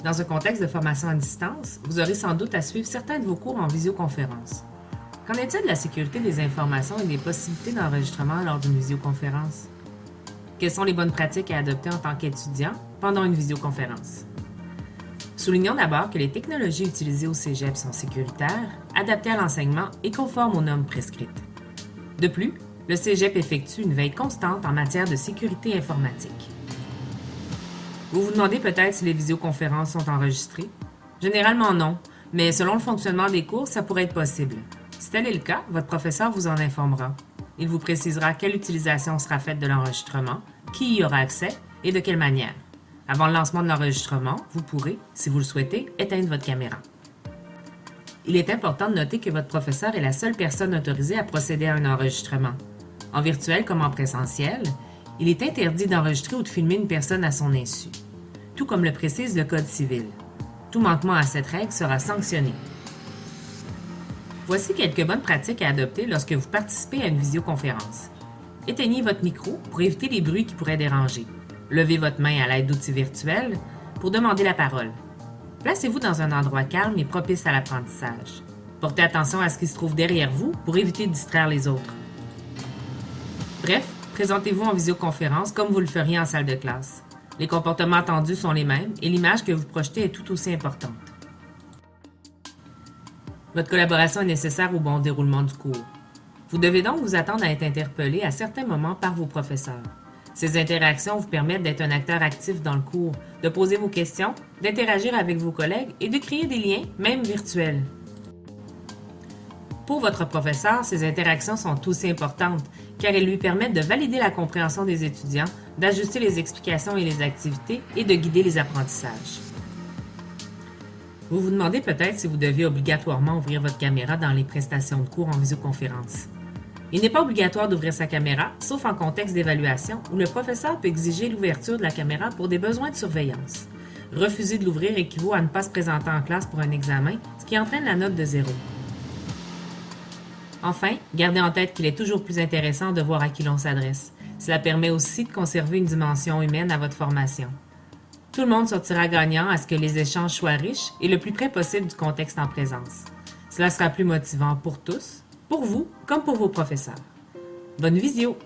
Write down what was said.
Dans un contexte de formation à distance, vous aurez sans doute à suivre certains de vos cours en visioconférence. Qu'en est-il de la sécurité des informations et des possibilités d'enregistrement lors d'une visioconférence? Quelles sont les bonnes pratiques à adopter en tant qu'étudiant pendant une visioconférence? Soulignons d'abord que les technologies utilisées au Cégep sont sécuritaires, adaptées à l'enseignement et conformes aux normes prescrites. De plus, le Cégep effectue une veille constante en matière de sécurité informatique. Vous vous demandez peut-être si les visioconférences sont enregistrées? Généralement non, mais selon le fonctionnement des cours, ça pourrait être possible. Si tel est le cas, votre professeur vous en informera. Il vous précisera quelle utilisation sera faite de l'enregistrement, qui y aura accès et de quelle manière. Avant le lancement de l'enregistrement, vous pourrez, si vous le souhaitez, éteindre votre caméra. Il est important de noter que votre professeur est la seule personne autorisée à procéder à un enregistrement. En virtuel comme en présentiel, il est interdit d'enregistrer ou de filmer une personne à son insu, tout comme le précise le Code civil. Tout manquement à cette règle sera sanctionné. Voici quelques bonnes pratiques à adopter lorsque vous participez à une visioconférence. Éteignez votre micro pour éviter les bruits qui pourraient déranger. Levez votre main à l'aide d'outils virtuels pour demander la parole. Placez-vous dans un endroit calme et propice à l'apprentissage. Portez attention à ce qui se trouve derrière vous pour éviter de distraire les autres. Bref, présentez-vous en visioconférence comme vous le feriez en salle de classe. Les comportements attendus sont les mêmes et l'image que vous projetez est tout aussi importante. Votre collaboration est nécessaire au bon déroulement du cours. Vous devez donc vous attendre à être interpellé à certains moments par vos professeurs. Ces interactions vous permettent d'être un acteur actif dans le cours, de poser vos questions, d'interagir avec vos collègues et de créer des liens, même virtuels. Pour votre professeur, ces interactions sont aussi importantes car elles lui permettent de valider la compréhension des étudiants, d'ajuster les explications et les activités et de guider les apprentissages. Vous vous demandez peut-être si vous devez obligatoirement ouvrir votre caméra dans les prestations de cours en visioconférence. Il n'est pas obligatoire d'ouvrir sa caméra, sauf en contexte d'évaluation où le professeur peut exiger l'ouverture de la caméra pour des besoins de surveillance. Refuser de l'ouvrir équivaut à ne pas se présenter en classe pour un examen, ce qui entraîne la note de 0. Enfin, gardez en tête qu'il est toujours plus intéressant de voir à qui l'on s'adresse. Cela permet aussi de conserver une dimension humaine à votre formation. Tout le monde sortira gagnant à ce que les échanges soient riches et le plus près possible du contexte en présence. Cela sera plus motivant pour tous, pour vous comme pour vos professeurs. Bonne visio!